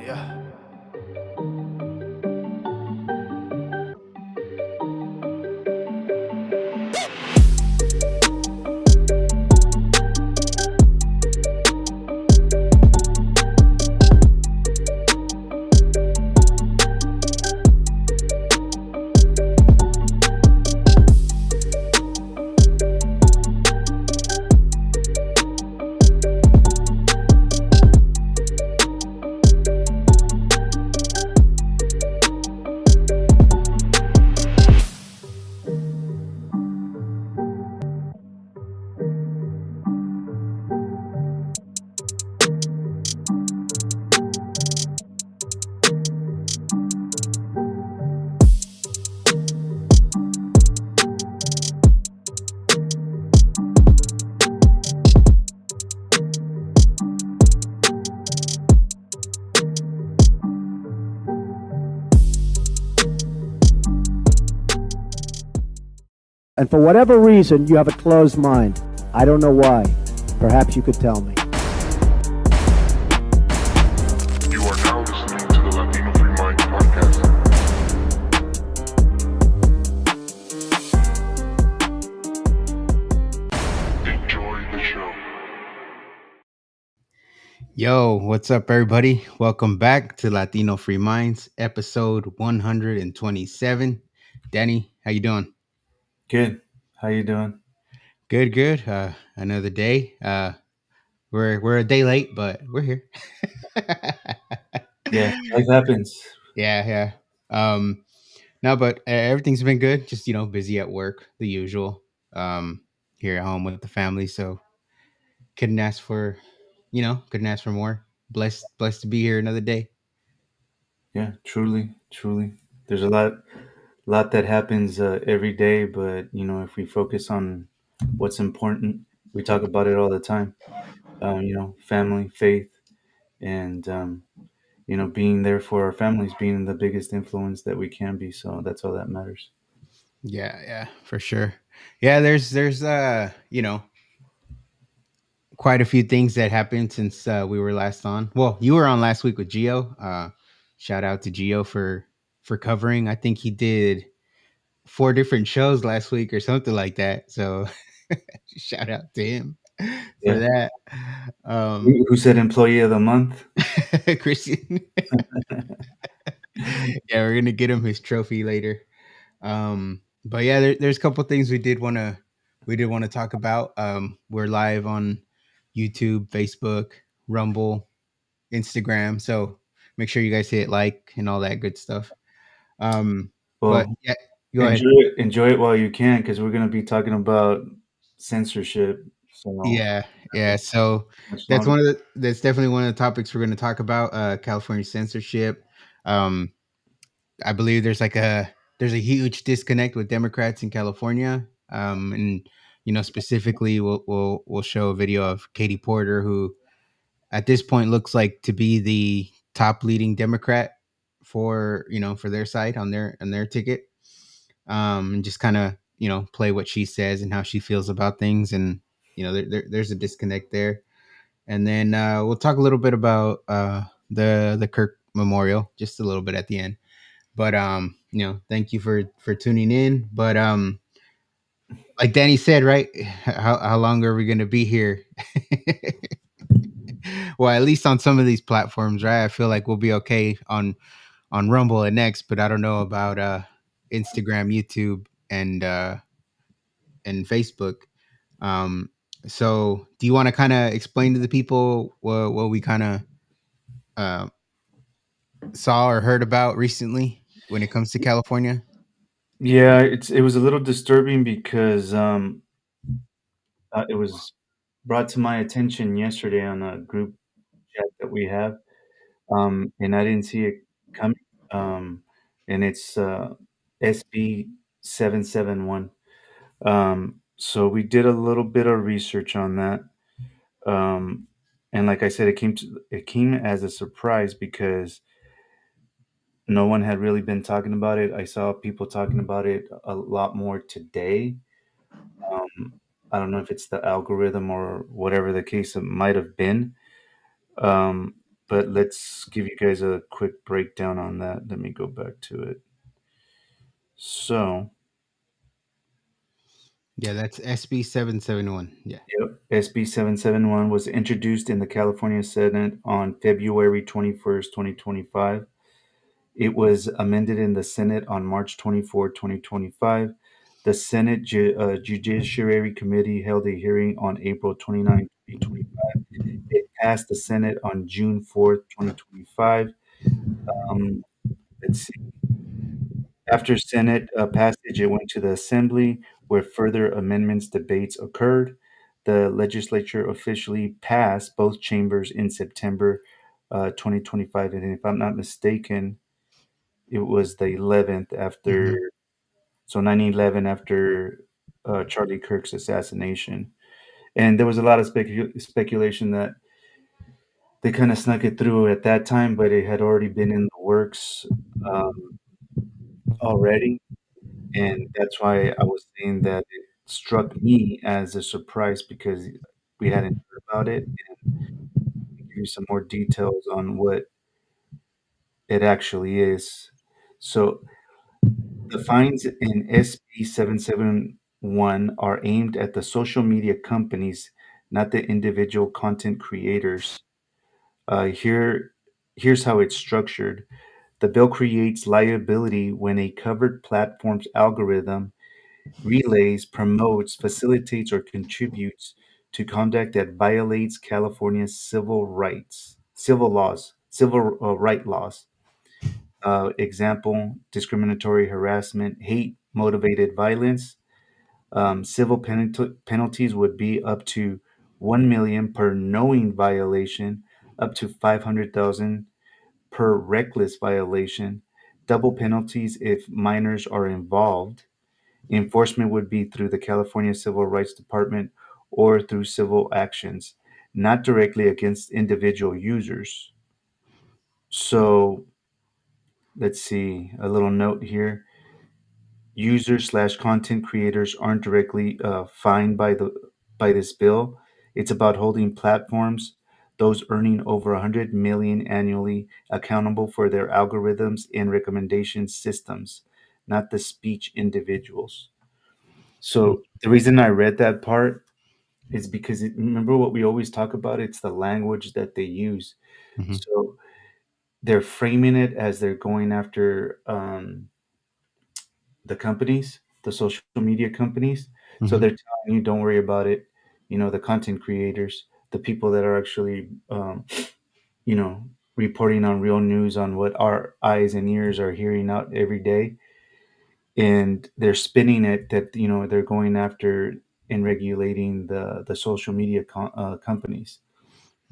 Yeah. And for whatever reason, you have a closed mind. I don't know why. Perhaps you could tell me. You are now listening to the Latino Free Mind podcast. Enjoy the show. Yo, what's up, everybody? Welcome back to Latino Free Minds, episode 127. Danny, how you doing? Good. How you doing? Good, good. Another day. We're a day late, but we're here. Yeah, life happens. Yeah, yeah. No, but everything's been good. Just busy at work, the usual. Here at home with the family, so couldn't ask for, couldn't ask for more. Blessed to be here another day. Yeah, truly. There's a lot that happens every day, but if we focus on what's important, we talk about it all the time. Family, faith, and being there for our families, being the biggest influence that we can be. So that's all that matters. Yeah, yeah, for sure. Yeah, there's quite a few things that happened since we were last on. Well, you were on last week with Gio. Shout out to Gio for covering. I think he did 4 different shows last week or something like that. So shout out to him for Yeah. that. Who said employee of the month? Christian. Yeah, we're gonna get him his trophy later. But yeah, there's a couple things we did want to talk about. We're live on YouTube, Facebook, Rumble, Instagram, so make sure you guys hit like and all that good stuff. But Well, yeah, go ahead. enjoy it while you can, because we're going to be talking about censorship. So Yeah, yeah. So much that's longer. that's definitely one of the topics we're going to talk about. California censorship. Um, I believe there's a huge disconnect with Democrats in California. And specifically, we'll show a video of Katie Porter, who at this point looks like to be the top leading Democrat for their side on their ticket. And just kind of play what she says and how she feels about things, and there's a disconnect there. And then we'll talk a little bit about the Kirk Memorial, just a little bit at the end. But thank you for tuning in. But like Danny said, right? How long are we gonna be here? Well, at least on some of these platforms, right? I feel like we'll be okay on Rumble and Next, but I don't know about Instagram, YouTube, and Facebook. Um, so do you want to kind of explain to the people what we kind of uh, saw or heard about recently when it comes to California? Yeah, it was a little disturbing because it was brought to my attention yesterday on a group chat that we have, and I didn't see it coming. And it's SB 771. So we did a little bit of research on that, and like I said, it came as a surprise because no one had really been talking about it. I saw people talking about it a lot more today. I don't know if it's the algorithm or whatever the case it might have been. Um, but let's give you guys a quick breakdown on that. Let me go back to it. So, Yeah, that's SB 771. Yeah. yep, SB 771 was introduced in the California Senate on February 21st, 2025. It was amended in the Senate on March 24, 2025. The Senate Judiciary Committee held a hearing on April 29, 2025. It passed the Senate on June 4th, 2025. Um, let's see. After Senate passage, it went to the Assembly, where further amendments debates occurred. The legislature officially passed both chambers in September 2025, and if I'm not mistaken, it was the 11th Mm-hmm. after, so 9/11 after Charlie Kirk's assassination. And there was a lot of speculation that they kind of snuck it through at that time, but it had already been in the works um, already. And that's why I was saying that it struck me as a surprise because we hadn't heard about it. And give you some more details on what it actually is. So the fines in SB 771 are aimed at the social media companies, not the individual content creators. Here's how it's structured. The bill creates liability when a covered platform's algorithm relays, promotes, facilitates, or contributes to conduct that violates California's civil laws, civil right laws. Example: discriminatory harassment, hate motivated violence. Civil penalties would be up to 1 million per knowing violation, up to 500,000 per reckless violation. Double penalties if minors are involved. Enforcement would be through the California Civil Rights Department or through civil actions, not directly against individual users. So let's see, a little note here. Users slash content creators aren't directly fined by this bill. It's about holding platforms, those earning over 100 million annually, accountable for their algorithms and recommendation systems, not the speech individuals. So the reason I read that part is because remember what we always talk about? It's the language that they use. Mm-hmm. So they're framing it as they're going after the companies, the social media companies. So Mm-hmm. they're telling you, don't worry about it. You know, the content creators, the people that are actually, you know, reporting on real news on what our eyes and ears are hearing out every day. And they're spinning it that, you know, they're going after and regulating the social media companies.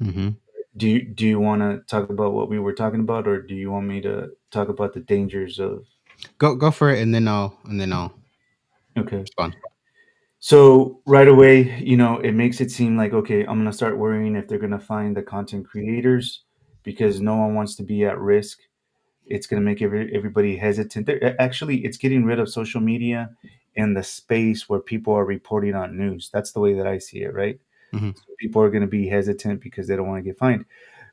Mm-hmm. Do you want to talk about what we were talking about, or do you want me to talk about the dangers of? Go for it, and then I'll Okay. respond. So right away, you know, it makes it seem like, okay, I'm gonna start worrying if they're gonna find the content creators because no one wants to be at risk. It's gonna make everybody hesitant. Actually, it's getting rid of social media and the space where people are reporting on news. That's the way that I see it, right? Mm-hmm. So people are gonna be hesitant because they don't want to get fined.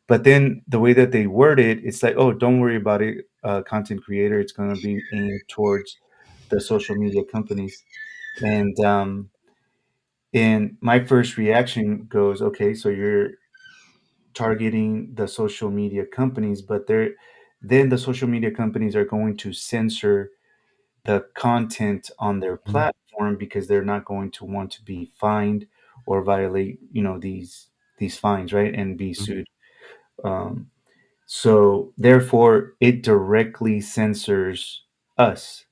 But then the way that they word it, it's like, oh, don't worry about it, content creator. It's gonna be aimed towards the social media companies. And my first reaction goes, okay, so you're targeting the social media companies, but then the social media companies are going to censor the content on their Mm-hmm. platform because they're not going to want to be fined or violate, you know, these fines, right, and be sued. Um, so therefore, it directly censors us,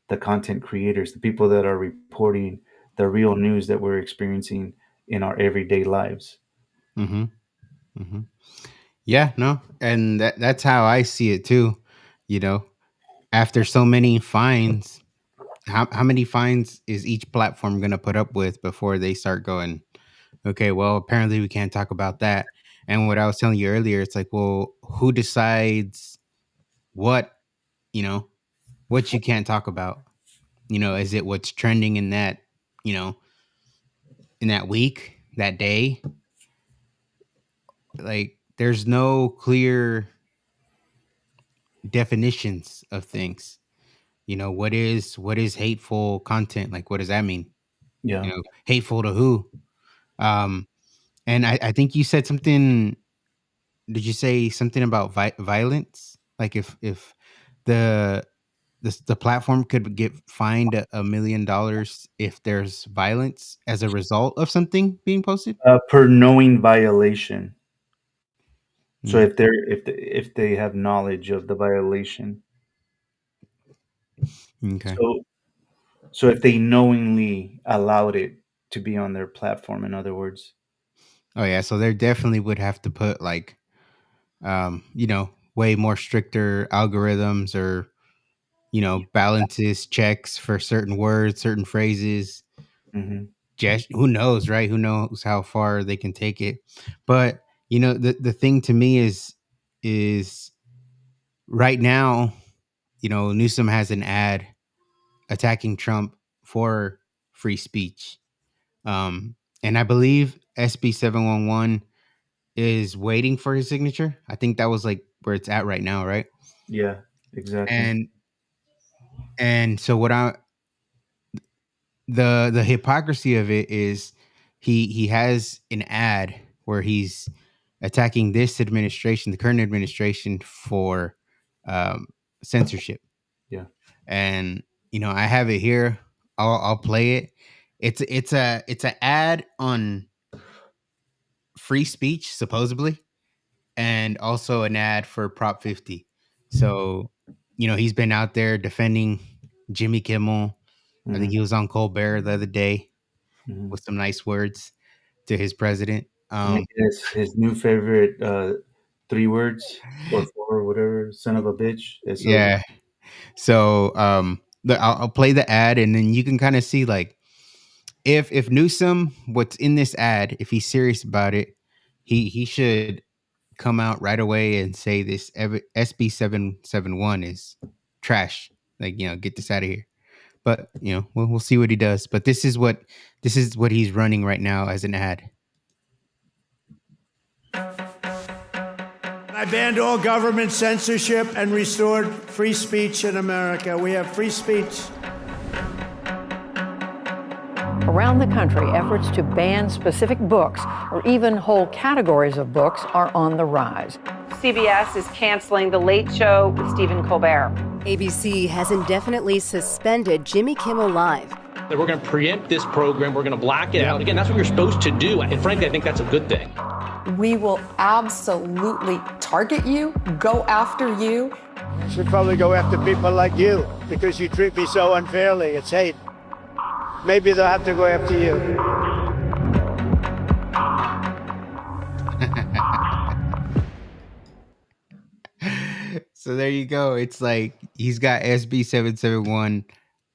the content creators, the people that are reporting the real news that we're experiencing in our everyday lives. Mm-hmm. Mm-hmm. Yeah, no, and that's how I see it too. You know, after so many fines, how many fines is each platform going to put up with before they start going, okay, well, apparently we can't talk about that. And what I was telling you earlier, it's like, well, who decides what, you know, what you can't talk about? You know, is it what's trending in that, you know, in that week, that day? Like, there's no clear definitions of things. What is hateful content? Like, what does that mean? Yeah. Hateful to who? Um, and I think you said something. Did you say something about violence? Like, if the the platform could get fined $1 million if there's violence as a result of something being posted. Per knowing violation. So Mm, if they have knowledge of the violation. okay. So if they knowingly allowed it to be on their platform, in other words. Oh yeah, so there definitely would have to put like way more stricter algorithms, or balances, checks for certain words, certain phrases. Mhm. Just who knows, right? Who knows how far they can take it? But the thing to me is right now, Newsom has an ad attacking Trump for free speech. And I believe SB 711 is waiting for his signature. I think that was like where it's at right now, right? Yeah, exactly. And so what I the hypocrisy of it is, he has an ad where he's attacking this administration, the current administration, for um, censorship. Yeah. And I have it here. I'll play it. It's a ad on free speech, supposedly, and also an ad for Prop 50. So, he's been out there defending Jimmy Kimmel. I think Mhm, he was on Colbert the other day mhm. with some nice words to his president. And his new favorite, 3 words or 4 or whatever, "son of a bitch," SOB. Yeah. So, I'll play the ad, and then you can kind of see, like, if Newsom, what's in this ad, if he's serious about it, he should come out right away and say this SB 771 is trash. Like, get this out of here. But we'll see what he does. But this is what he's running right now as an ad. I banned all government censorship and restored free speech in America. We have free speech. Around the country, efforts to ban specific books or even whole categories of books are on the rise. CBS is canceling The Late Show with Stephen Colbert. ABC has indefinitely suspended Jimmy Kimmel Live. We're going to preempt this program. We're going to black it out. Again, that's what you're supposed to do. And frankly, I think that's a good thing. We will absolutely target you, go after you. Should probably go after people like you because you treat me so unfairly. It's hate. Maybe they'll have to go after you. So there you go. It's like he's got SB 771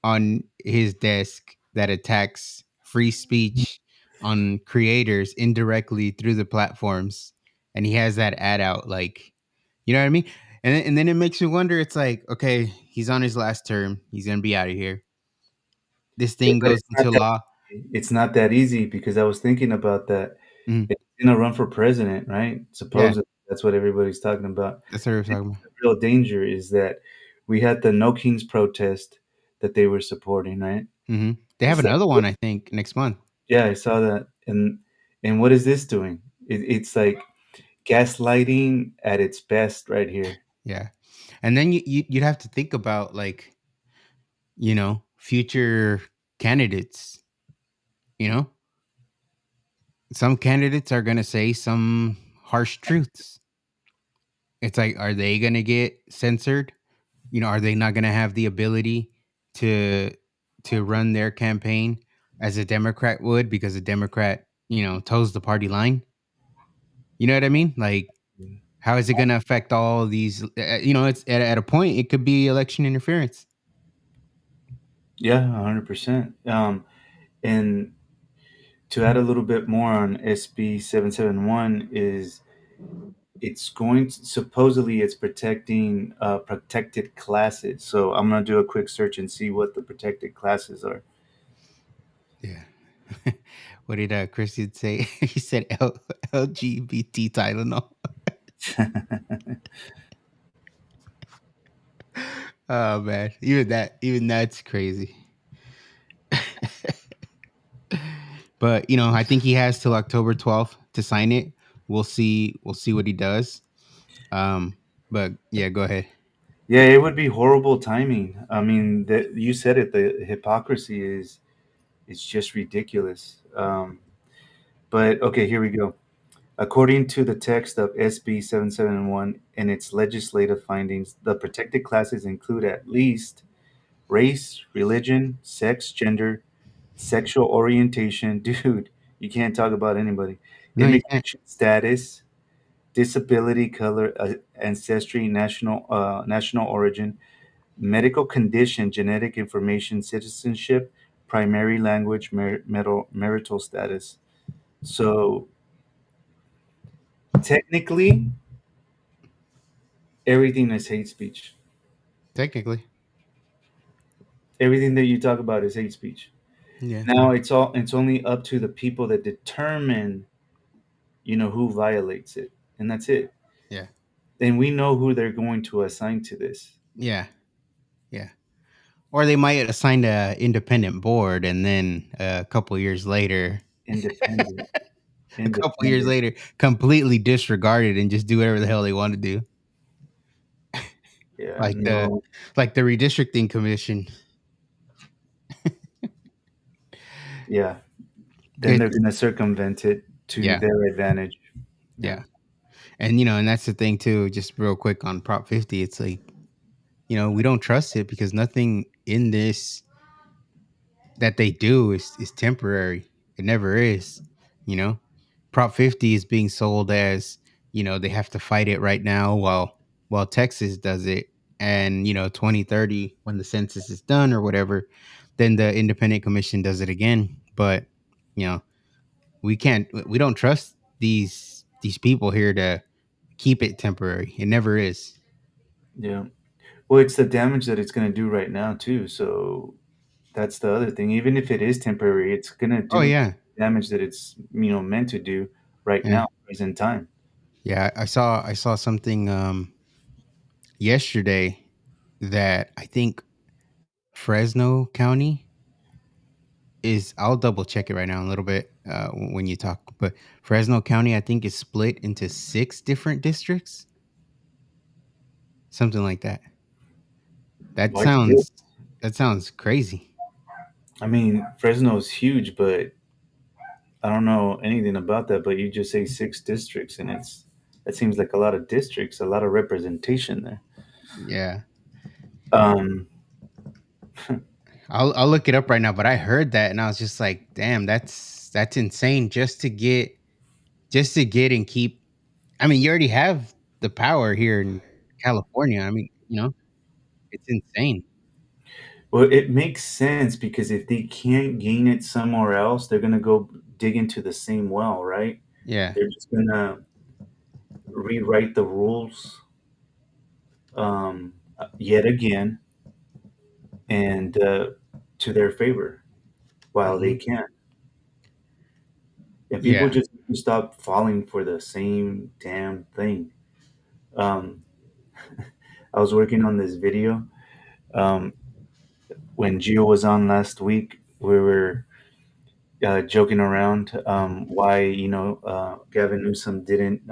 on his desk that attacks free speech on creators indirectly through the platforms, and he has that ad out. Like, you know what I mean? And then it makes you wonder. It's like, okay, he's on his last term. He's gonna be out of here. This Yeah, thing but goes into law. it's not that easy because I was thinking about that. Mhm. It's gonna run for president, right? Yeah, Supposedly, that's what everybody's talking about. that's what we're The talking about. real danger is that we had the No Kings protest that they were supporting, right? They have It's like, another one, I think, next month. yeah, I saw that. And what is this doing? It's like gaslighting at its best right here. Yeah, and then you'd have to think about, like, future candidates. You know, some candidates are gonna say some harsh truths. It's like, are they gonna get censored? Are they not gonna have the ability to run their campaign as a Democrat would, because a Democrat, toes the party line? You know what I mean? Like, how is it gonna affect all these? It's at a point it could be election interference. Yeah, 100%. And to add a little bit more on SB 771 is it's going to, supposedly it's protecting protected classes. So I'm going to do a quick search and see what the protected classes are. Yeah. What did Christian say? He said LGBT Tylenol. Oh man, even that's crazy. But I think he has till October 12th to sign it. We'll see what he does. Um, but yeah, go ahead. Yeah, it would be horrible timing. I mean, you said it. The hypocrisy is it's just ridiculous. But okay, here we go. According to the text of SB 771 and its legislative findings, the protected classes include at least race, religion, sex, gender, sexual orientation. Dude, you can't talk about anybody. No, you can't. Immigration status, disability, color, ancestry, national origin, medical condition, genetic information, citizenship, primary language, marital status. So technically, everything is hate speech. Technically, Everything that you talk about is hate speech. yeah, Now it's only up to the people that determine, who violates it, and that's it. yeah, And we know who they're going to assign to this. yeah, yeah. Or they might assign a independent board, and then a couple years later, Independent, a couple years independent. later, completely disregard it and just do whatever the hell they want to do, Yeah, like the no, like the redistricting commission. yeah. Then they're It's going to circumvent it to yeah, their advantage. Yeah, yeah, and and that's the thing too. Just real quick on Prop 50, it's like we don't trust it because nothing in this that they do is temporary. It never is. You know, Prop 50 is being sold as they have to fight it right now while Texas does it, and 2030 when the census is done or whatever, then the independent commission does it again. But you know, we don't trust these people here to keep it temporary. It never is. yeah. Well, it's the damage that it's going to do right now too. So that's the other thing. Even if it is temporary, it's going to Oh do yeah, damage that it's meant to do right yeah, now, present time. yeah. I saw something yesterday that I think Fresno County is. I'll double check it right now in a little bit when you talk. But Fresno County, I think, is split into 6 different districts, something like that. That Why split? sounds crazy. I mean, Fresno is huge, but I don't know anything about that. But you just say 6 districts, and that seems like a lot of districts, a lot of representation there. Yeah, Um, I'll look it up right now. But I heard that and I was just like, damn, that's insane. Just to get and keep. I mean, you already have the power here in California. I mean, it's insane. well, it makes sense because if they can't gain it somewhere else, they're gonna go dig into the same well, right? Yeah. They're just gonna rewrite the rules yet again and to their favor while they Hmm. can. And people Yeah. just need to stop falling for the same damn thing. Um, I was working on this video um, when Gio was on last week. We were joking around why Gavin Newsom didn't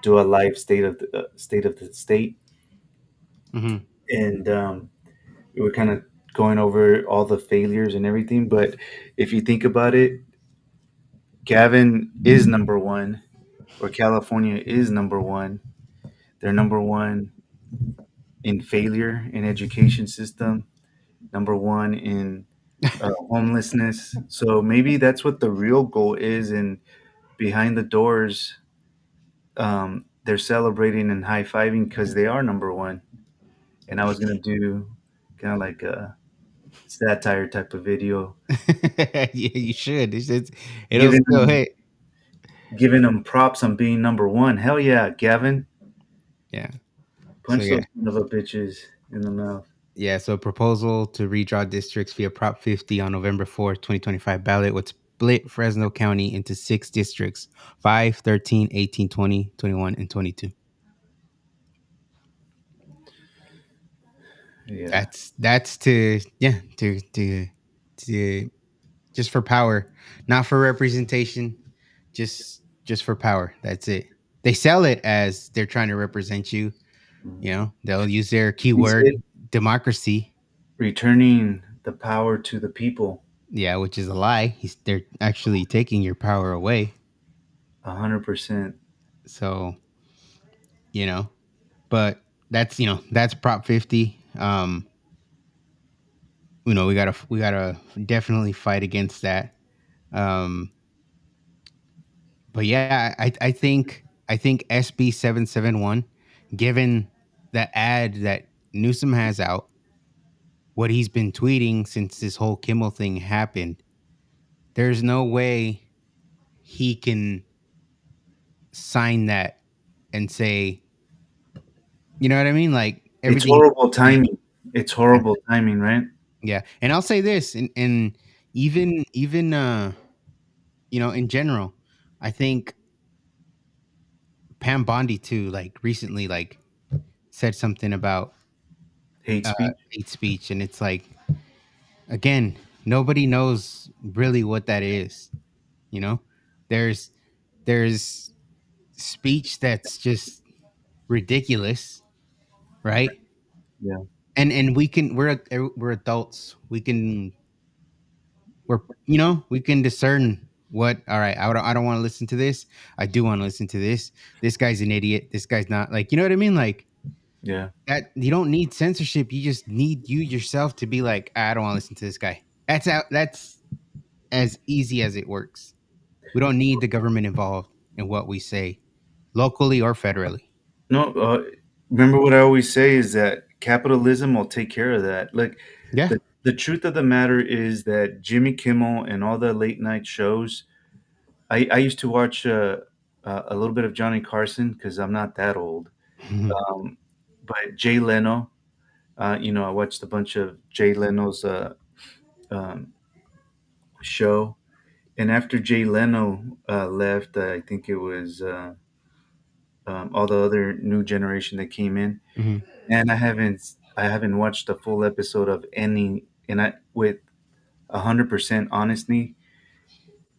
do a live state of the state, Hmm. and we were kind of going over all the failures and everything. But if you think about it, Gavin is number one, or California is number one. They're number one in failure in education system, number one in homelessness. So maybe that's what the real goal is. And behind the doors, they're celebrating and high fiving because they are number one. And I was gonna do kind of like a satire type of video, Yeah, you should. It'll giving still them hit. giving them props on being number one. Hell yeah, Gavin, Yeah. So punch yeah. those son of a bitches in the mouth. Yeah. So proposal to redraw districts via Prop 50 on November 4th, 2025 ballot would split Fresno County into 6 districts: 5, 13, 18, 20, 21, and 22. Yeah. That's to yeah to just for power, not for representation, just for power. That's it. They sell it as they're trying to represent you. Mhm. You know, they'll use their He keyword said democracy. returning the power to the people. Yeah, which is a lie. They're actually taking your power away. 100%. So you know, but that's Prop 50. We gotta definitely fight against that. Um, but yeah, I think SB 771, given the ad that Newsom has out, what he's been tweeting since this whole Kimmel thing happened, there's no way he can sign that and say, you know what I mean? Like It's everything. horrible Yeah, timing. It's horrible timing, right? yeah. And I'll say this, and even in general, I think Pam Bondi too, like recently, like said something about Hate speech. hate speech, and it's like again, nobody knows really what that is. You know, there's there's speech that's just ridiculous, right? Yeah. And we're adults. We can discern what. All right, I don't want to listen to this. I do want to listen to this. This guy's an idiot. This guy's not, like, you know what I mean, like Yeah. that. You don't need censorship. You just need you yourself to be like, I don't want to listen to this guy. That's as easy as it works. We don't need the government involved in what we say, locally or federally. No, remember what I always say is that capitalism will take care of that. Like Yeah. the truth of the matter is that Jimmy Kimmel and all the late night shows. I used to watch a little bit of Johnny Carson because I'm not that old. Um, but Jay Leno, I watched a bunch of Jay Leno's um, show, and after Jay Leno left, I think it was all the other new generation that came in. Hmm. And I haven't watched a full episode of any, and I with 100% honesty,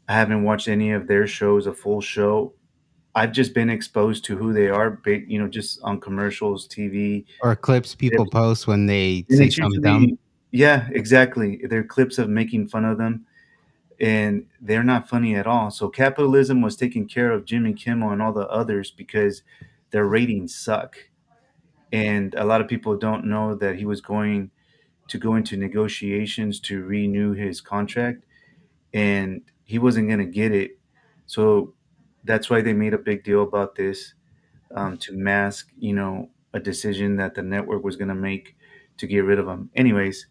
I haven't watched any of their shows, a full show. I've just been exposed to who they are, just on commercials, TV, Or clips people post when they and say it's something dumb. usually, yeah, exactly. They're clips of making fun of them, and they're not funny at all. So capitalism was taking care of Jimmy Kimmel and all the others because their ratings suck, and a lot of people don't know that he was going to go into negotiations to renew his contract, and he wasn't going to get it. So that's why they made a big deal about this, to mask, a decision that the network was going to make to get rid of him. Anyways,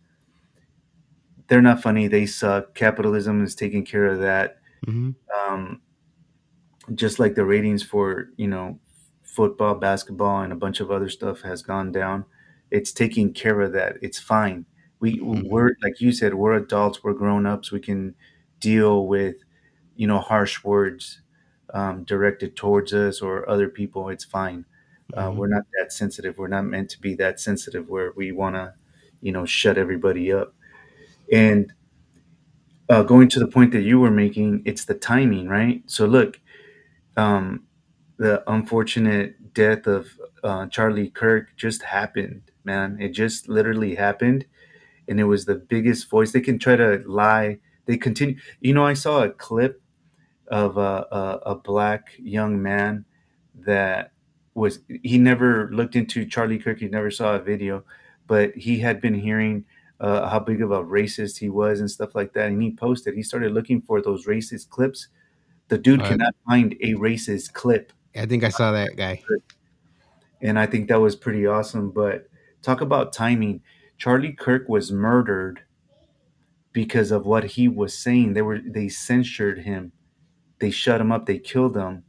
they're not funny. They suck. Capitalism is taking care of that. Hmm. Um, just like the ratings for football, basketball, and a bunch of other stuff has gone down. It's taking care of that. It's fine. We're, like you said, we're adults. We're grown ups. We can deal with harsh words directed towards us or other people. It's fine. Hmm. We're not that sensitive. We're not meant to be that sensitive where we want to shut everybody up. And going to the point that you were making, it's the timing, right? So look, um, the unfortunate death of Charlie Kirk just happened, man. It just literally happened, and it was the biggest voice. They can try to lie. They continue. I saw a clip of a black young man that he never looked into Charlie Kirk. He never saw a video, but he had been hearing how big of a racist he was and stuff like that. And he posted. He started looking for those racist clips. The dude Uh, cannot find a racist clip, I think I saw that guy. and I think that was pretty awesome. But talk about timing. Charlie Kirk was murdered because of what he was saying. They censored him. They shut him up. They killed him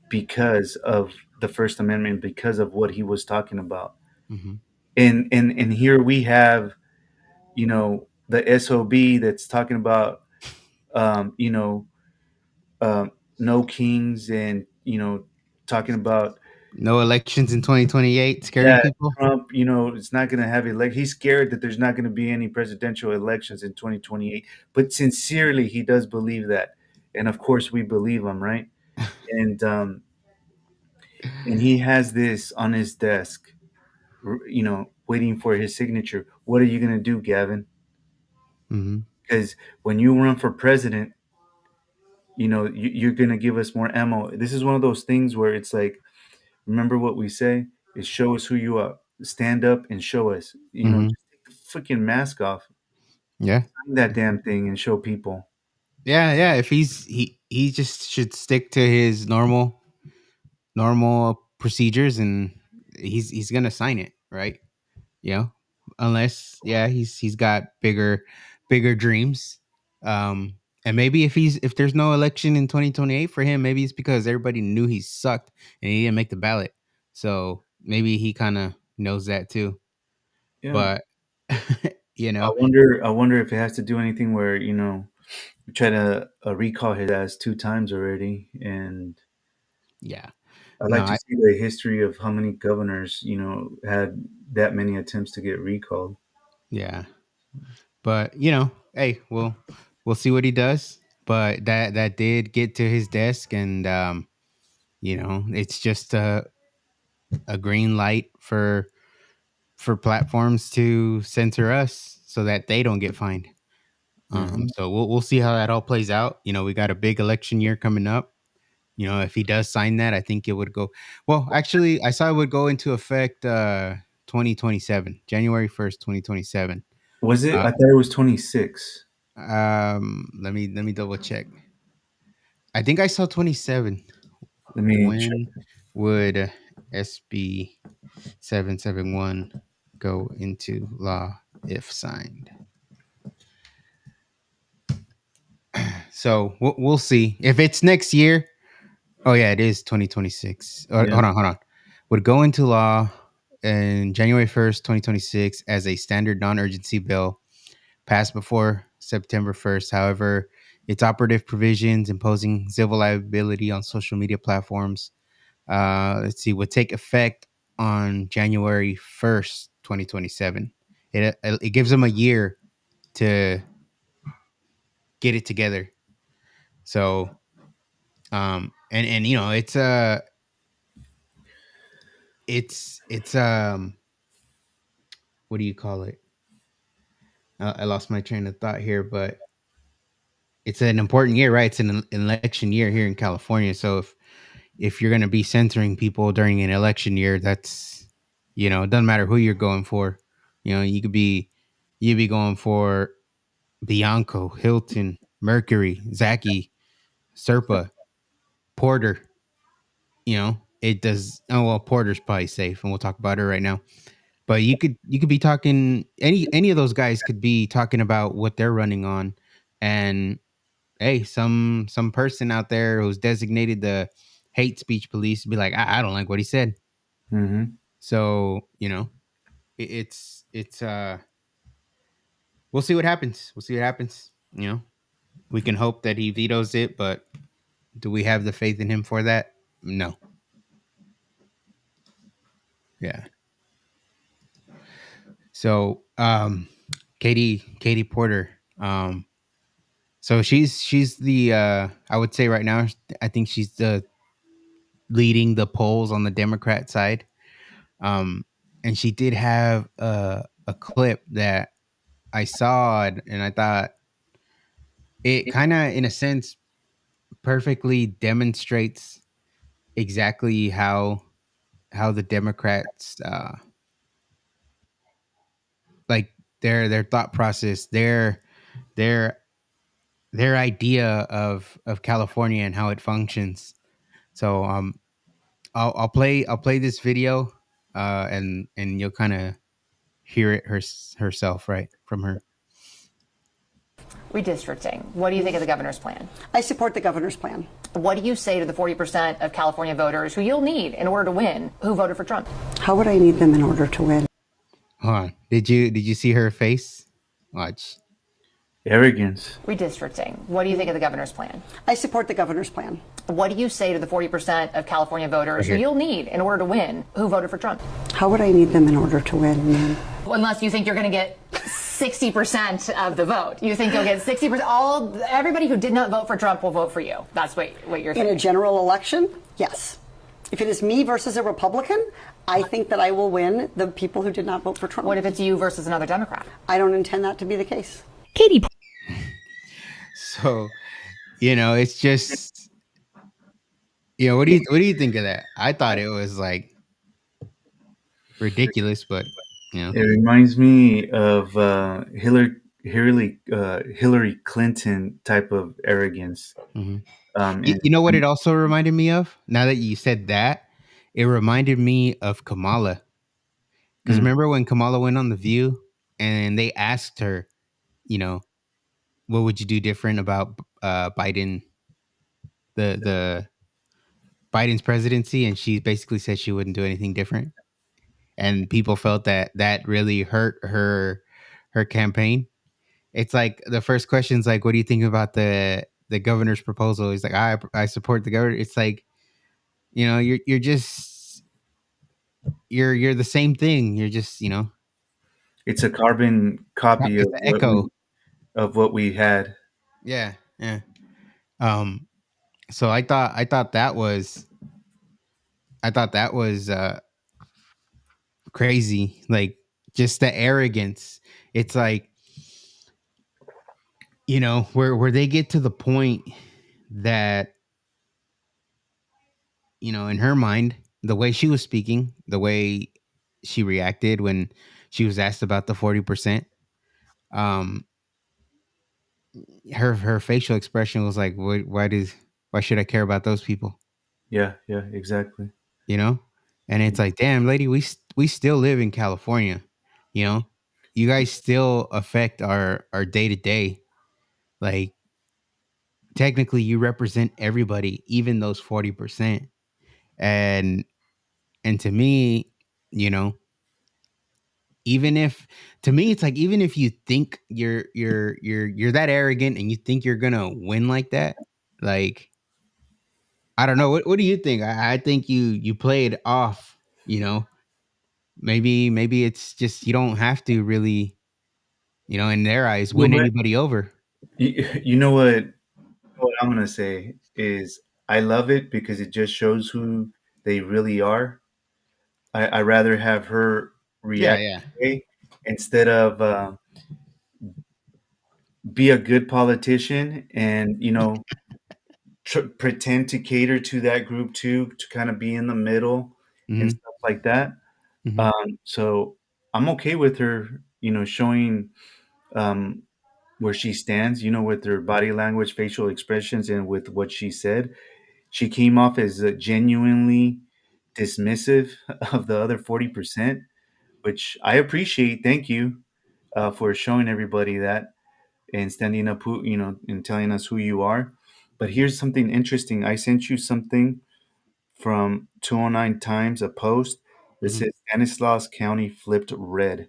because of the First Amendment, because of what he was talking about. Hmm. And here we have, the SOB that's talking about, um, you know, no kings, and talking about, No elections in 2028, scaring Yeah, people. Trump, it's not going to have he's scared that there's not going to be any presidential elections in 2028, but sincerely he does believe that. And of course we believe him, right? And and he has this on his desk, waiting for his signature. What are you going to do, Gavin? Mm-hmm. Because when you run for president, you're going to give us more ammo. This is one of those things where it's like, remember what we say is show us who you are. Stand up and show us. Mm-hmm. Just take the freaking mask off. Yeah. Sign that damn thing and show people. Yeah. If he just should stick to his normal procedures, and he's gonna sign it, right? Unless he's got bigger dreams. And maybe if there's no election in 2028 for him, maybe it's because everybody knew he sucked and he didn't make the ballot. So maybe he kind of knows that too. Yeah. But I wonder if it has to do anything where, we try to recall his ass 2 times already. And yeah. I'd No, like to see the history of how many governors, had that many attempts to get recalled. yeah. But hey, we'll see what he does. But that did get to his desk, and it's just a green light for platforms to censor us so that they don't get fined. So we'll see how that all plays out. We got a big election year coming up. If he does sign that, I think it would go. Well, actually, I saw it would go into effect 2027, January 1st, 2027. Was it? I thought it was 26. Let me double check. I think I saw 27. Let me check. When would SB 771 go into law if signed? So we'll see if it's next year. Oh yeah, it is 2026. Yeah. Hold on. Would go into law in January 1st, 2026 as a standard non-urgency bill passed before September 1st. However, its operative provisions imposing civil liability on social media platforms, would take effect on January 1st, 2027. It gives them a year to get it together. So, and it's what do you call it? I lost my train of thought here, but it's an important year, right? It's an election year here in California. So if you're going to be censoring people during an election year, that's it doesn't matter who you're going for. You'd be going for Bianco, Hilton, Mercury, Zaki, Serpa, Porter. It does. Oh well, Porter's probably safe, and we'll talk about her right now. But you could be talking any of those guys could be talking about what they're running on, and hey, some person out there who's designated the hate speech police be like, I don't like what he said. Mm-hmm. So it's we'll see what happens. We can hope that he vetoes it, but do we have the faith in him for that? No. Yeah. So, Katie Porter, so she's the I would say right now, I think she's the leading the polls on the Democrat side. And she did have a clip that I saw, and I thought it kind of, in a sense, perfectly demonstrates exactly how the Democrats like their thought process, their idea of California and how it functions. So I'll play this video and you'll kind of hear it herself, right, from her. Redistricting. What do you think of the governor's plan? I support the governor's plan. What do you say to the 40% of California voters who you'll need in order to win who voted for Trump? How would I need them in order to win? Hold on. Did you see her face? Watch. Arrogance. Redistricting. What do you think of the governor's plan? I support the governor's plan. What do you say to the 40% of California voters who you'll need in order to win who voted for Trump? How would I need them in order to win, man? Unless you think you're going to get 60% of the vote. You think you'll get 60%. Everybody who did not vote for Trump will vote for you. That's what you're thinking. In a general election, yes. If it is me versus a Republican, I think that I will win the people who did not vote for Trump. What if it's you versus another Democrat? I don't intend that to be the case. Katie. So, it's just, what do you think of that? I thought it was like ridiculous, but It reminds me of Hillary Clinton type of arrogance. You know what it also reminded me of? Now that you said that, it reminded me of Kamala. Because remember when Kamala went on The View and they asked her, what would you do different about Biden, the Biden's presidency? And she basically said she wouldn't do anything different. And people felt that really hurt her campaign. It's like the first question's like, what do you think about the governor's proposal? He's like, I support the governor. It's like, you're just you're the same thing. You're just, it's a carbon copy it's of an echo of what we had. Yeah. So I thought that was crazy. Like, just the arrogance. It's like, where they get to the point that, in her mind, the way she was speaking, the way she reacted when she was asked about the 40%, her facial expression was like, why should I care about those people? Yeah, exactly. And it's like, damn, lady, we still live in California. You guys still affect our day to day. Like, technically, you represent everybody, even those 40%. And to me, it's like, even if you think you're that arrogant and you think you're gonna win like that, like, I don't know. What do you think? I think you play it off. Maybe it's just, you don't have to really, in their eyes, win anybody over. You know what I'm gonna say is, I love it because it just shows who they really are. I rather have her react way instead of be a good politician and pretend to cater to that group too, to kind of be in the middle and stuff like that. So I'm okay with her, showing where she stands, with her body language, facial expressions, and with what she said. She came off as genuinely dismissive of the other 40%, which I appreciate. Thank you for showing everybody that and standing up, and telling us who you are. But here's something interesting. I sent you something from 209 Times, a post that says Stanislaus County flipped red.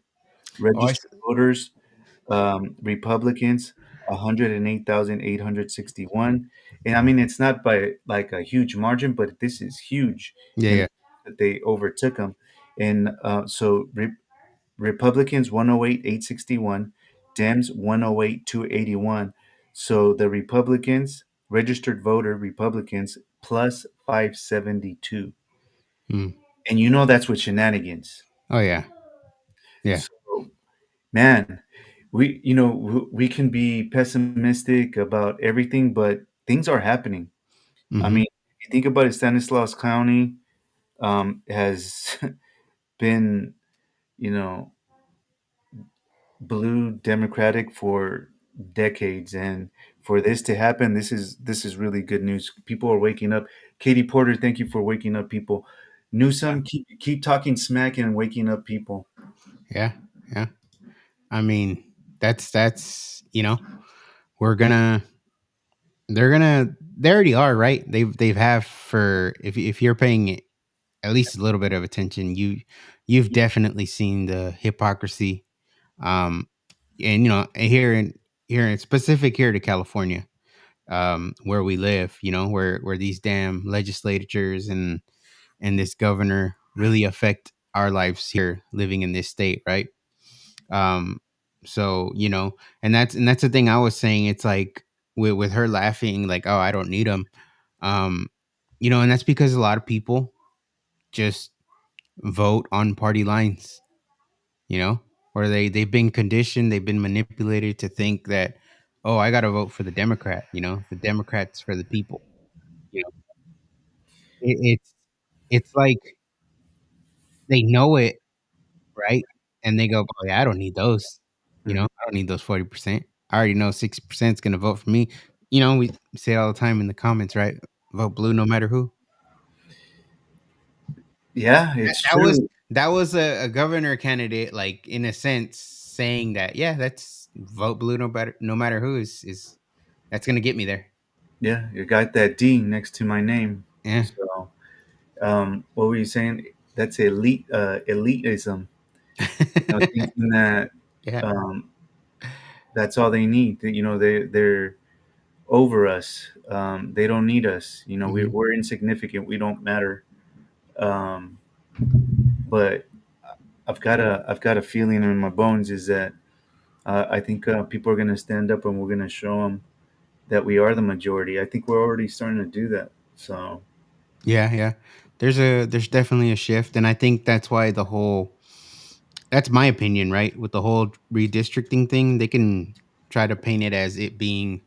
Registered voters, Republicans, 108,861. And I mean, it's not by like a huge margin, but this is huge. Yeah. That they overtook them. And so Republicans, 108,861, Dems, 108,281. So the Republicans, registered voter Republicans, plus 572. And that's with shenanigans. Oh, yeah. Yeah. So, man, we can be pessimistic about everything, but things are happening. I mean, you think about it, Stanislaus County has been, blue Democratic for decades, and for this to happen, this is really good news. People are waking up. Katie Porter, thank you for waking up people. Newsom, keep talking smack and waking up people. Yeah. I mean, that's they already are, right? They've have for, if you're paying at least a little bit of attention, you've definitely seen the hypocrisy. And here here, specific here to California, where we live, where these damn legislatures and this governor really affect our lives here living in this state, right? Um, so and that's the thing I was saying. It's like with her laughing, like, oh, I don't need them. Um, and that's because a lot of people just vote on party lines, you know, or they've been conditioned, they've been manipulated to think that, oh, I got to vote for the Democrat. The Democrats for the people. You know, it's like they know it, right? And they go, oh yeah, I don't need those. I don't need those 40%. I already know 6% is going to vote for me. We say it all the time in the comments, right? Vote blue no matter who. Yeah, That, it's that was true. that was a governor candidate, like in a sense, saying that, yeah, that's vote blue no matter who is that's gonna get me there. Yeah, you got that D next to my name. Yeah. So, what were you saying? That's elitism. Thinking that Yeah. um, that's all they need. They're over us. They don't need us. Hmm. We're insignificant. We don't matter. Um, but I've got a feeling in my bones is that I think people are going to stand up and we're going to show them that we are the majority. I think we're already starting to do that. So Yeah, yeah. There's definitely a shift, and I think that's my opinion, right? With the whole redistricting thing, they can try to paint it as it being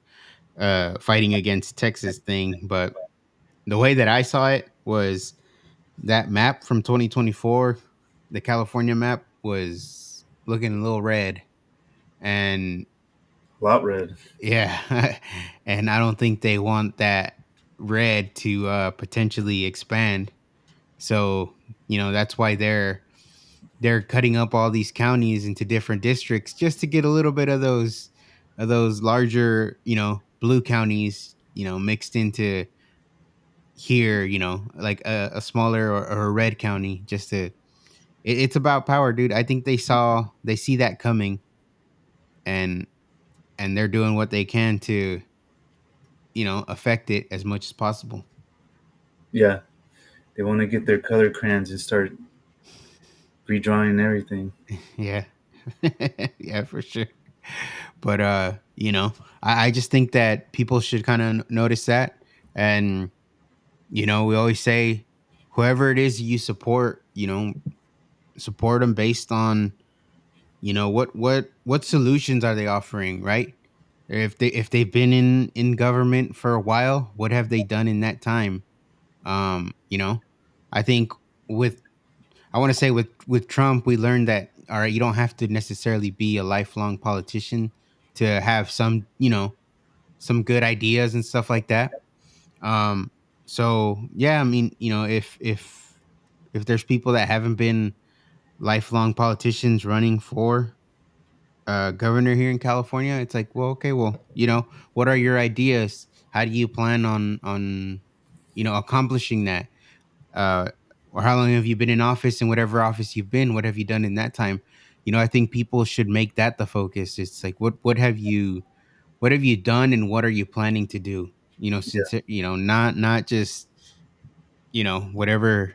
fighting against Texas thing, but the way that I saw it was that map from 2024, the California map was looking a little red, and a lot red. yeah, and I don't think they want that red to potentially expand. So that's why they're cutting up all these counties into different districts just to get a little bit of those larger blue counties mixed into here, like a smaller or a red county, just to it's about power, dude. I think they see that coming, and they're doing what they can to affect it as much as possible. Yeah, they want to get their color crayons and start redrawing everything. Yeah. Yeah, for sure. But I just think that people should kind of notice that. And we always say, whoever it is you support, support them based on what solutions are they offering, right? If they've been in government for a while, what have they done in that time? I think with I want to say with Trump, we learned that, all right, you don't have to necessarily be a lifelong politician to have some good ideas and stuff like that. Um, so yeah, I mean, if there's people that haven't been lifelong politicians running for governor here in California, it's like, well, okay, well, what are your ideas? How do you plan on accomplishing that? uh, or how long have you been in office? And whatever office you've been, what have you done in that time? I think people should make that the focus. It's like, what have you done, and what are you planning to do? Since not just whatever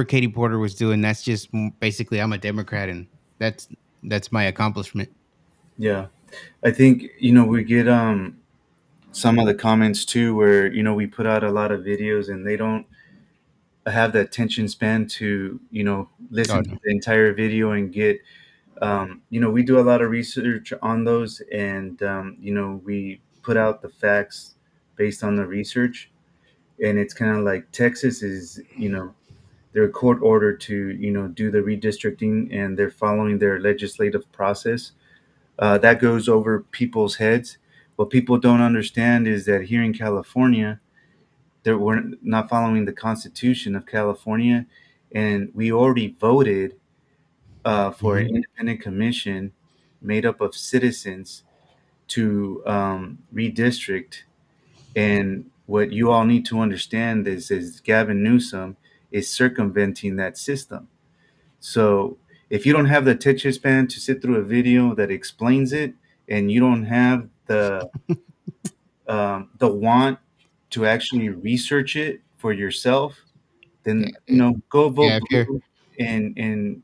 Katie Porter was doing. That's just basically, I'm a Democrat, and that's my accomplishment. Yeah, I think we get some of the comments too, where we put out a lot of videos and they don't have the attention span to Oh listen to no. the entire video and get we do a lot of research on those, and we put out the facts based on the research. And it's kind of like Texas is their court order to do the redistricting, and they're following their legislative process. That goes over people's heads. What people don't understand is that here in California, we're not following the Constitution of California, and we already voted for an Hmm. independent commission made up of citizens to redistrict. And what you all need to understand is Gavin Newsom is circumventing that system. So if you don't have the attention span to sit through a video that explains it and you don't have the want to actually research it for yourself, Yeah, then go yeah. vote If you're blue and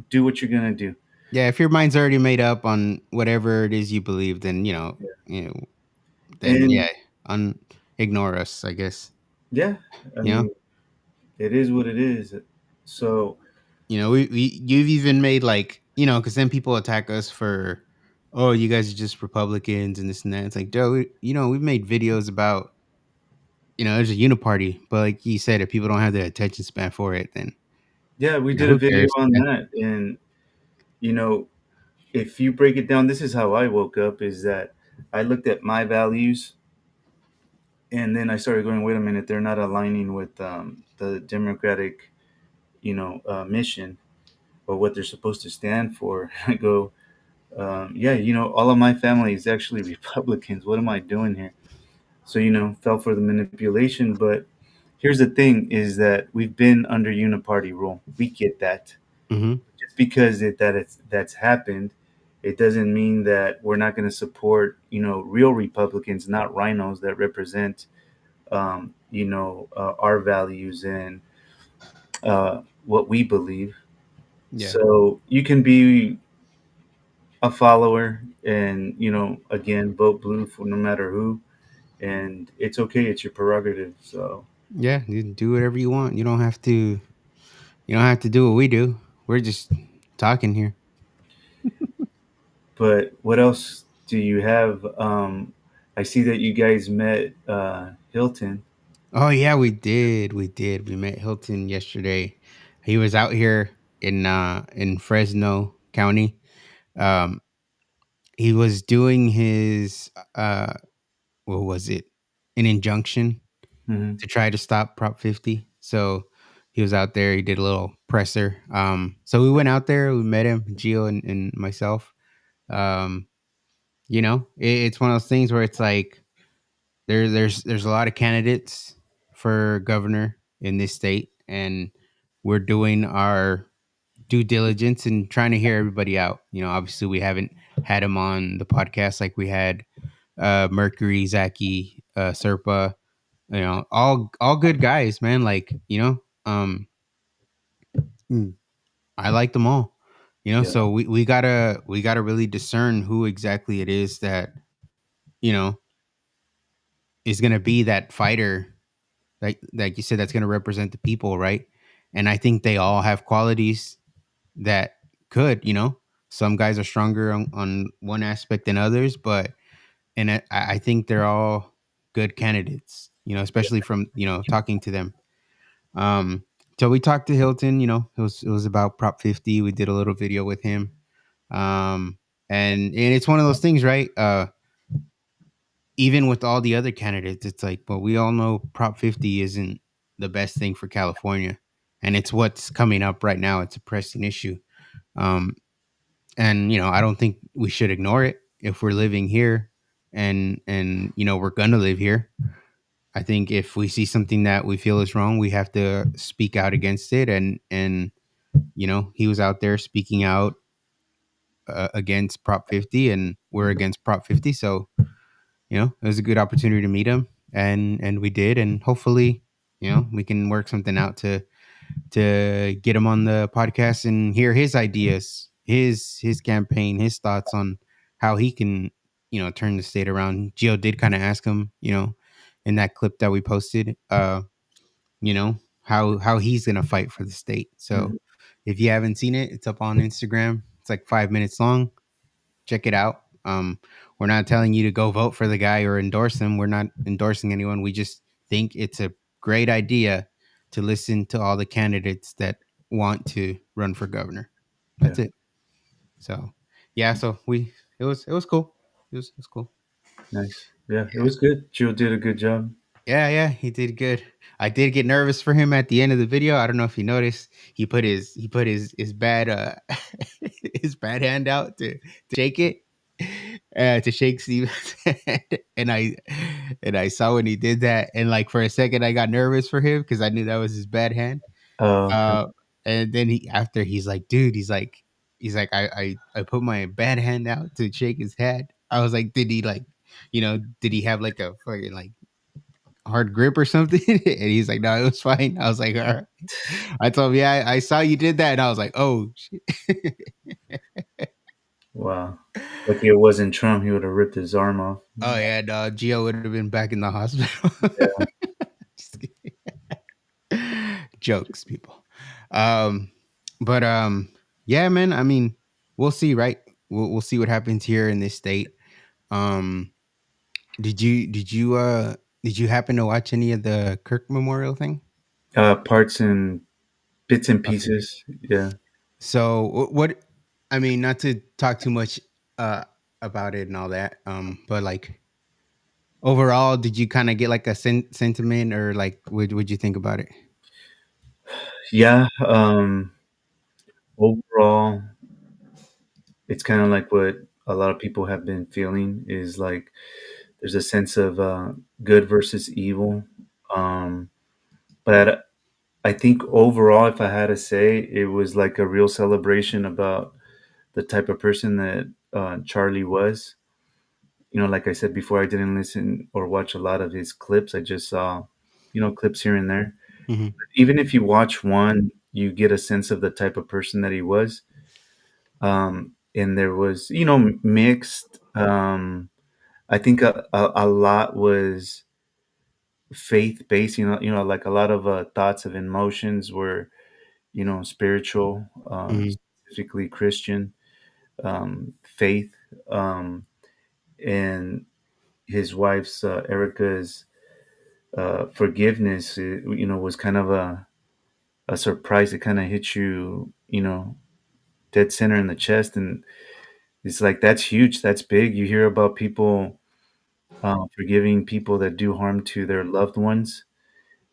do what you're gonna do. yeah, if your mind's already made up on whatever it is you believe, then you know, then And yeah, un ignore us, I guess. yeah, I You know, mean, it is what it is. So you've even made like because then people attack us for, oh, you guys are just Republicans and this and that. It's like, Joe, we've made videos about there's a uniparty, but like you said, if people don't have the attention span for it, then yeah, we did a who video cares? on Yeah. that, and you know, if you break it down, this is how I woke up: is that I looked at my values, and then I started going, wait a minute, they're not aligning with the Democratic, mission or what they're supposed to stand for. I go, yeah, all of my family is actually Republicans. What am I doing here? So, fell for the manipulation. But here's the thing is that we've been under uniparty rule. We get that. Mm-hmm. Just because that's happened, it doesn't mean that we're not going to support, real Republicans, not rhinos that represent, our values and what we believe. Yeah. So you can be a follower and again vote blue for no matter who, and it's okay, it's your prerogative. So Yeah, you can do whatever you want. You don't have to do what we do. We're just talking here. but what else do you have? I see that you guys met Hilton. Oh yeah, we did. We did. We met Hilton yesterday. He was out here in Fresno County. Um he was doing his what was it? An injunction Hmm. to try to stop Prop 50. So he was out there, he did a little presser. So we went out there, we met him, Gio and myself. Um it's one of those things where it's like there's a lot of candidates for governor in this state, and we're doing our due diligence and trying to hear everybody out. Obviously we haven't had him on the podcast like we had Mercury, Zaki, Serpa, all good guys, man. Like, mm, I like them all. Yeah, So we gotta really discern who exactly it is that, you know, is gonna be that fighter, like you said, that's gonna represent the people, right? And I think they all have qualities that could, some guys are stronger on one aspect than others, but and I think they're all good candidates, especially from talking to them. Um, so we talked to Hilton. It was about Prop 50. We did a little video with him. Um, and it's one of those things, right? Even with all the other candidates, it's like, well, we all know Prop 50 isn't the best thing for California, and it's what's coming up right now. It's a pressing issue. Um, and I don't think we should ignore it if we're living here, and we're gonna live here. I think if we see something that we feel is wrong, we have to speak out against it. And he was out there speaking out against Prop 50, and we're against Prop 50. So it was a good opportunity to meet him, and we did, and hopefully we can work something out to get him on the podcast and hear his ideas, his campaign, his thoughts on how he can turn the state around. Gio did kind of ask him, in that clip that we posted, you know, how he's gonna fight for the state. So mhm, if you haven't seen it, it's up on Instagram. It's like 5 minutes long. Check it out. We're not telling you to go vote for the guy or endorse him. We're not endorsing anyone. We just think it's a great idea to listen to all the candidates that want to run for governor. yeah, That's it. So yeah, so it was cool. It was cool. nice. Yeah, it Yeah. was good. Jill did a good job. Yeah, he did good. I did get nervous for him at the end of the video. I don't know if you noticed. He put his bad his bad hand out to shake it, to shake Steven's hand, and I saw when he did that, and like for a second I got nervous for him because I knew that was his bad hand. Oh, okay. Uh, and then after he's like, dude, he's like, he's like, I put my bad hand out to shake his hand. I was like, did he like, did he have like a fucking like hard grip or something? And he's like, no, it was fine. I was like, all right. I told him, yeah, I saw you did that, and I was like, oh shit. Wow. Lucky it wasn't Trump. He would have ripped his arm off. Oh yeah, no, Gio would have been back in the hospital. Yeah. Jokes, people. Um, but yeah, man. I mean, we'll see, right? We'll see what happens here in this state. Um, did you happen to watch any of the Kirk Memorial thing? Parts and bits and Okay. pieces. Yeah. So what? I mean, not to talk too much uh about it and all that. But like overall, did you kind of get like a sentiment, or like would you think about it? Yeah. Overall, it's kind of like what a lot of people have been feeling is like there's a sense of good versus evil. Um, but I think overall, if I had to say, it was like a real celebration about the type of person that Charlie was. Like I said before, I didn't listen or watch a lot of his clips. I just saw, clips here and there. Mm-hmm. Even if you watch one, you get a sense of the type of person that he was. And there was, mixed. I think a lot was faith based. Like a lot of thoughts of emotions were, spiritual, Mm-hmm. specifically Christian faith, and his wife's Erika's forgiveness. Was kind of a surprise. It kind of hit you, dead center in the chest, and it's like that's huge. That's big. You hear about people forgiving people that do harm to their loved ones.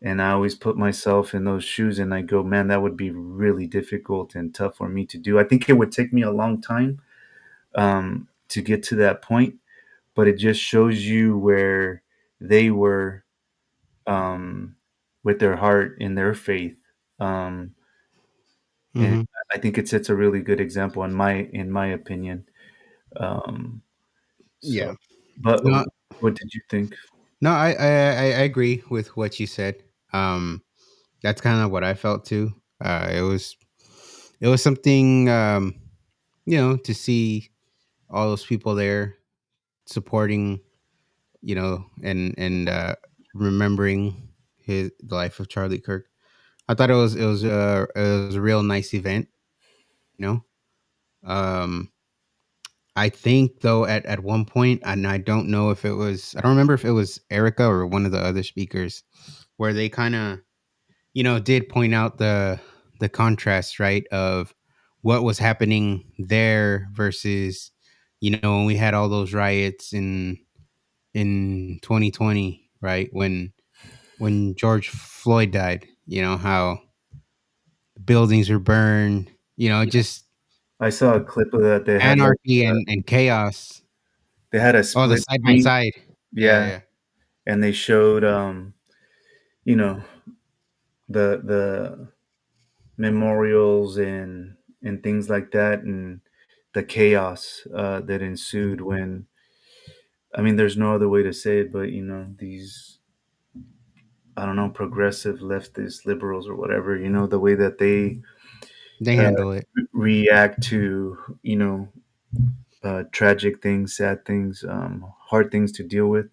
And I always put myself in those shoes and I go, man, that would be really difficult and tough for me to do. I think it would take me a long time to get to that point, but it just shows you where they were with their heart and their faith. Um, and Mm-hmm. I think it sets a really good example in my opinion. Um, so, Yeah. but No, what did you think? no, I agree with what you said. That's kind of what I felt too. It was something to see all those people there supporting, and remembering the life of Charlie Kirk. I thought it was a real nice event, you know. Um, I think though at one point, and I don't know if I don't remember if it was Erica or one of the other speakers, where they kind of did point out the contrast, right, of what was happening there versus when we had all those riots in 2020, right, when George Floyd died, how buildings were burned, just I saw a clip of that. They had like anarchy and chaos. they had a Oh, the split side by screen, side. Yeah, yeah, yeah. and they showed you know the memorials and things like that, and the chaos that ensued when I mean, there's no other way to say it, but these I don't know progressive leftist liberals or whatever, the way that they They uh, handle it. react to tragic things, sad things, hard things to deal with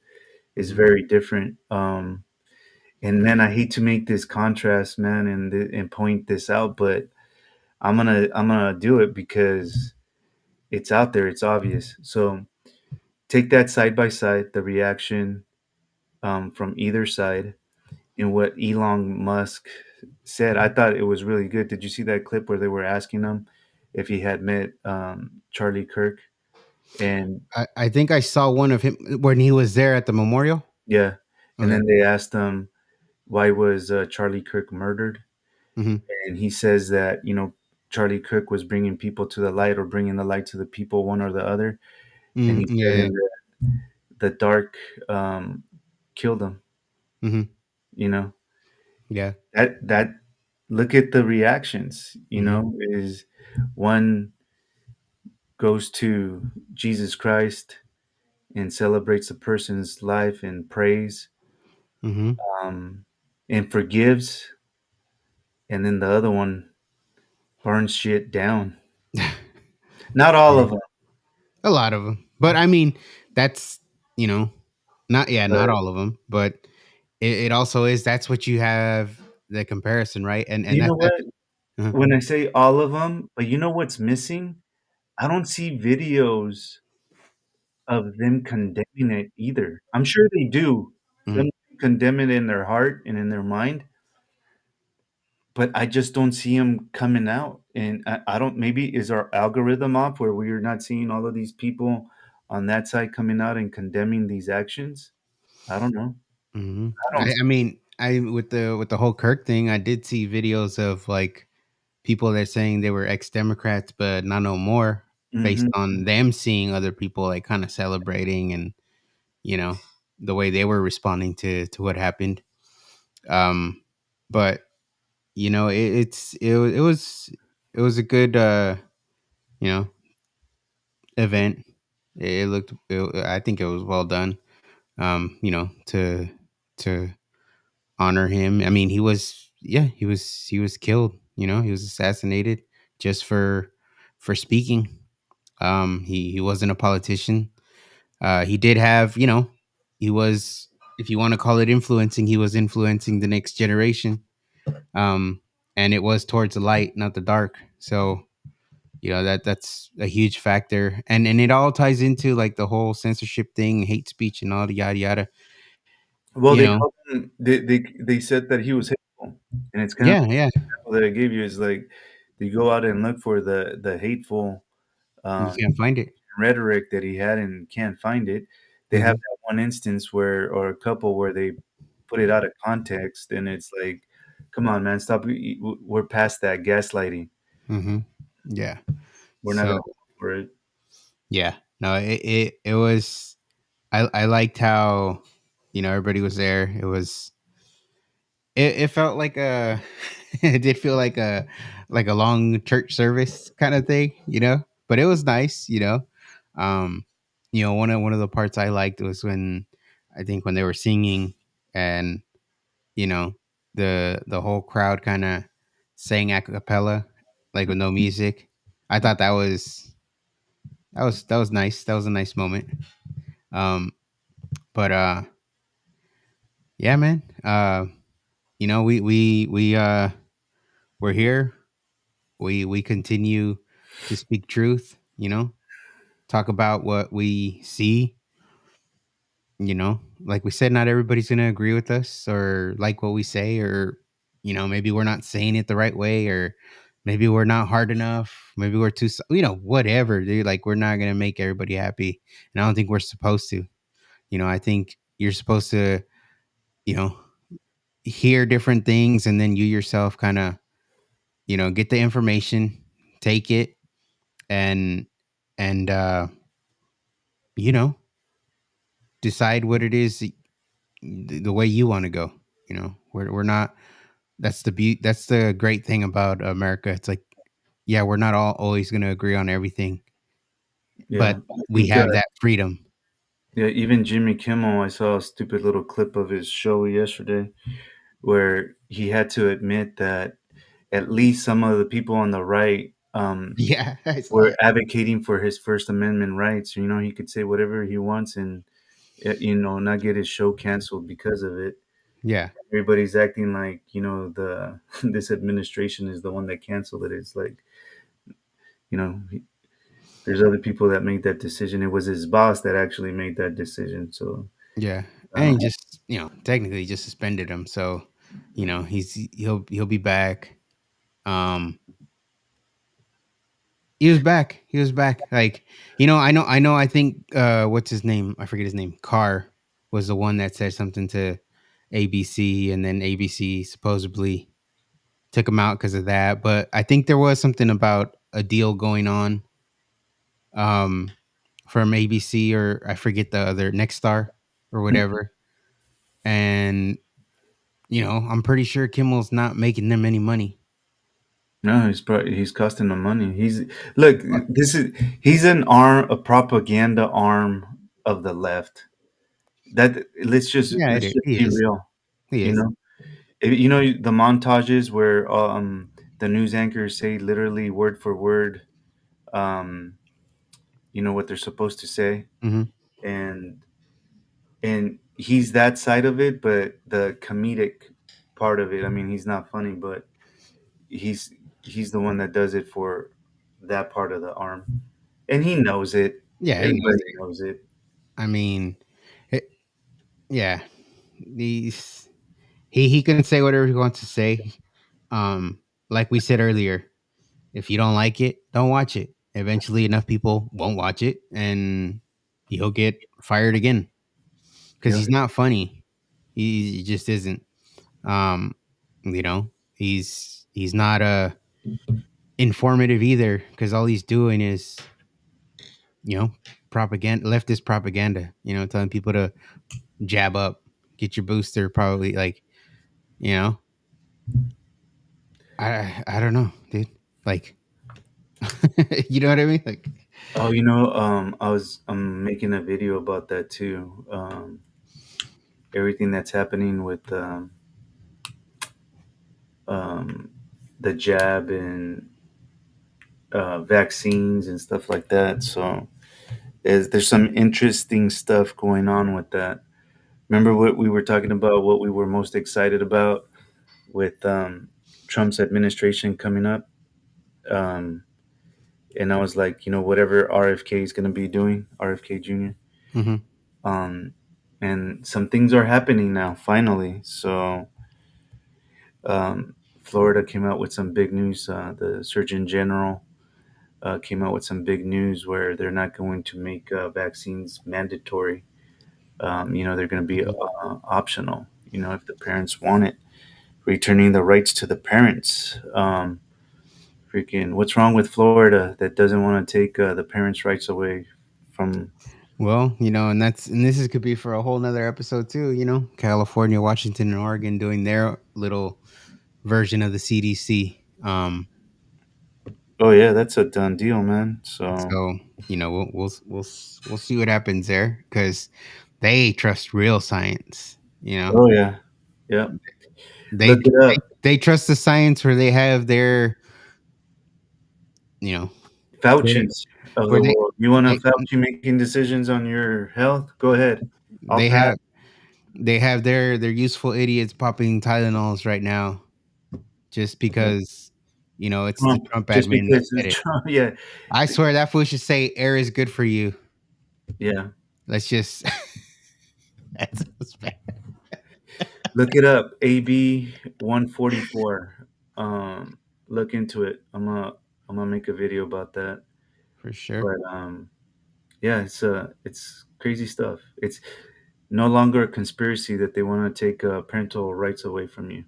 is Mhm. very different. And man, I hate to make this contrast, man, and point this out, but I'm gonna do it because it's out there, it's obvious. So take that side by side, the reaction from either side, and what Elon Musk said. I thought it was really good. Did you see that clip where they were asking him if he had met Charlie Kirk? And I think I saw one of him when he was there at the memorial. yeah, and Okay. then they asked him why was Charlie Kirk murdered, Hmm. and he says that Charlie Kirk was bringing people to the light or bringing the light to the people, one or the other. And he Yeah, said yeah. in the dark um, killed him. Hmm. You know Yeah. that look at the reactions. Hmm. Is one. goes to Jesus Christ and celebrates a person's life and prays, Mm-hmm. um, and forgives, and then the other one burns shit down. Not all of them, A lot of them, but I mean, that's you know, not but all of them, but it also is. That's what you have the comparison, right? And you know what? that's uh When I say all of them, but you know what's missing? I don't see videos of them condemning it either. I'm sure they do. mhm, Some condemn it in their heart and in their mind, but I just don't see them coming out. And I don't. Maybe is our algorithm off where we're not seeing all of these people on that side coming out and condemning these actions? I don't know. mhm. I don't. I mean, I with the whole Kirk thing, I did see videos of like people that saying they were ex Democrats, but not no more, based Mhm. on them seeing other people like kind of celebrating and you know the way they were responding to what happened. Um, but it was a good you know event. It looked I think it was well done. To honor him. I mean, he was killed. He was assassinated just for speaking. He wasn't a politician. He did have he was, if you want to call it influencing, he was influencing the next generation. Um, and it was towards the light, not the dark. So that's a huge factor, and it all ties into like the whole censorship thing, hate speech, and all the yada yada. Well, You they know, called him, they said that he was hateful, and it's kind of yeah, yeah. the example that I gave you is like they go out and look for the hateful You um, can't find it. rhetoric that he had and can't find it. They have Hmm. that one instance where, or a couple where they put it out of context, and it's like, come on, man, stop. We're past that gaslighting. Hmm. Yeah. We're not So gonna fall for it. yeah, no, it was. I liked how everybody was there. It felt like a it did feel like a long church service kind of thing, but it was nice. Um one of the parts I liked was when I think when they were singing, and you know the whole crowd kind of sang a cappella, like with no music. I thought that was nice. That was a nice moment. um but yeah, man. We're here. We continue to speak truth, talk about what we see. Like we said, not everybody's going to agree with us or like what we say, or maybe we're not saying it the right way, or maybe we're not hard enough, maybe we're too whatever, dude. Like, we're not going to make everybody happy, and I don't think we're supposed to. I think you're supposed to you know hear different things, and then you yourself kind of get the information, take it, and and you know decide what it is, the way you want to go. We're not. That's the great thing about America. It's like, yeah, we're not all always going to agree on everything, but Yeah, I we think. have that freedom. Yeah, even Jimmy Kimmel, I saw a stupid little clip of his show yesterday where he had to admit that at least some of the people on the right Yeah, I saw were it. advocating for his First Amendment rights. He could say whatever he wants and not get his show canceled because of it. Yeah, Everybody's acting like the this administration is the one that canceled it. It's like you know he- there's other people that made that decision. It was his boss that actually made that decision. So yeah, I and don't. just technically just suspended him, so he'll be back. Um, He was back. He was back. Like, I know. I think what's his name? I forget his name. Carr was the one that said something to ABC, and then ABC supposedly took him out because of that. But I think there was something about a deal going on, um, from ABC, or I forget the other, Next Star or whatever. And I'm pretty sure Kimmel's not making them any money. No, he's costing them money. Look, he's a propaganda arm of the left. That Yeah, let's just he be is. real. He You is. know, the montages where the news anchors say literally word for word, um, what they're supposed to say, Hmm. and he's that side of it, but the comedic part of it. I mean, he's not funny, but he's he's the one that does it for that part of the arm, and he knows it. Yeah, he knows Everybody it. knows it. I mean, it, yeah, he's he can say whatever he wants to say. Um, like we said earlier, if you don't like it, don't watch it. Eventually, enough people won't watch it, and he'll get fired again because Yeah. he's not funny. He just isn't. Um, he's not informative either because all he's doing is you know propaganda, leftist propaganda. Telling people to jab up, get your booster. Probably like you know. I don't know, dude. Like, you know what I mean? Like, Oh, I'm making a video about that too. Everything that's happening with um, the jab and vaccines and stuff like that. So there's some interesting stuff going on with that. Remember what we were talking about? What we were most excited about with Trump's administration coming up? Um, and I was like, whatever RFK is going to be doing, RFK Jr. mhm. Um, and some things are happening now, finally. So, Florida came out with some big news. The Surgeon General came out with some big news where they're not going to make vaccines mandatory. They're going to be optional. If the parents want it, returning the rights to the parents. Freaking, what's wrong with Florida that doesn't want to take the parents' rights away from? Well, and this could be for a whole nother episode too. California, Washington, and Oregon doing their little version of the CDC. Oh yeah, that's a done deal, man. So, So we'll see what happens there because they trust real science. oh yeah, yeah. They Look it they, up, they trust the science where they have their you know their, Fauci's of where the world. You want a they Fauci making decisions on your health? Go ahead. I'll they pass. have they have their useful idiots popping Tylenols right now just because it's the Trump, Trump just admin that because said it's it. Trump. Yeah, I swear that fool should say air is good for you. yeah. Let's just that's so bad. Look it up. AB 144. Look into it. I'm gonna make a video about that. For sure. But yeah, it's crazy stuff. It's no longer a conspiracy that they want to take parental rights away from you.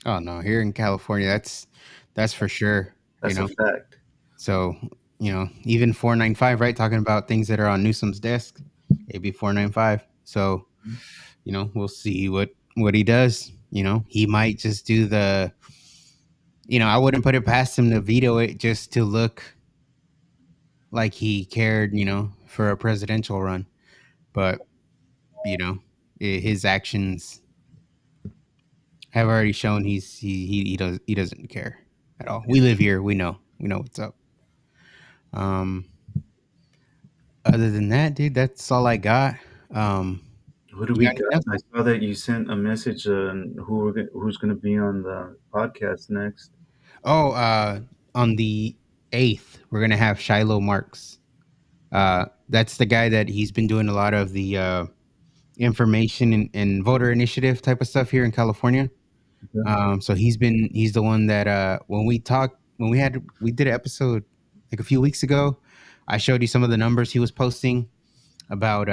Oh no, here in California, that's for sure. That's a fact. So even 495, right? Talking about things that are on Newsom's desk, AB 495. So we'll see what he does. He might just do the. I wouldn't put it past him to veto it just to look like he cared. For a presidential run, but you know his actions have already shown he doesn't care at all. We live here, we know what's up. um Other than that, dude, that's all I got. What do You we got anything got? else? I saw that you sent a message on who's going to be on the podcast next. Oh, on the 8th we're gonna have Shiloh Marks. That's the guy that he's been doing a lot of the information and voter initiative type of stuff here in California. So he's the one that when we did an episode like a few weeks ago, I showed you some of the numbers he was posting about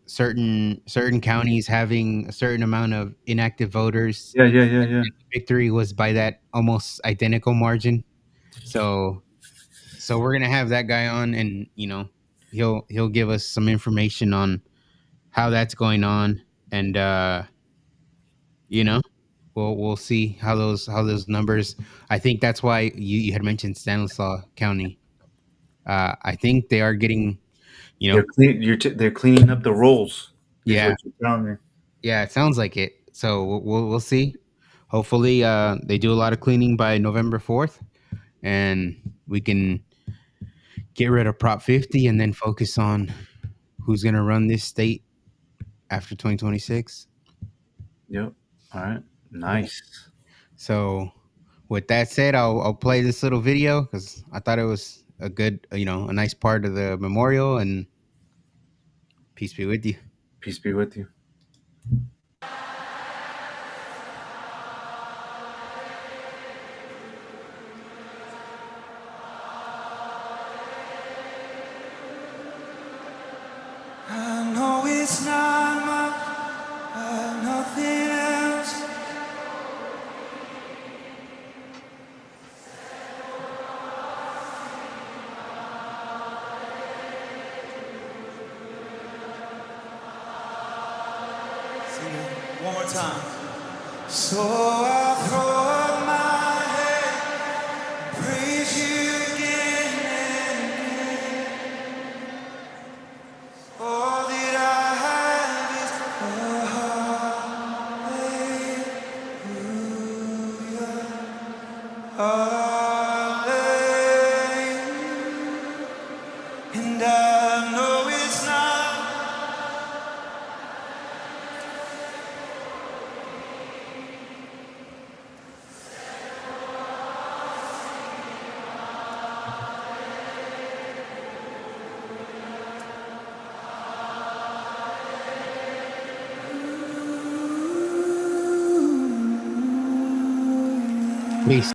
certain counties having a certain amount of inactive voters. Yeah, yeah, yeah, yeah. Victory was by that almost identical margin. So we're gonna have that guy on, and he'll give us some information on how that's going on, and you know we'll see how those numbers. I think that's why you had mentioned Stanislaus County. I think they are getting, They're cleaning up the rolls. Is yeah, what you're telling me. yeah. It sounds like it. So we'll see. Hopefully, they do a lot of cleaning by November 4th, and we can get rid of Prop 50 and then focus on who's going to run this state after 2026. Yep. All right. Nice. So, with that said, I'll play this little video because I thought it was a good, a nice part of the memorial. And peace be with you. Peace be with you. I know it's not much, but nothing else. Sing it one more time. So I'll throw up my head, praise you again and again. All that I have is a hallelujah, hallelujah. And I know it's not. Peace.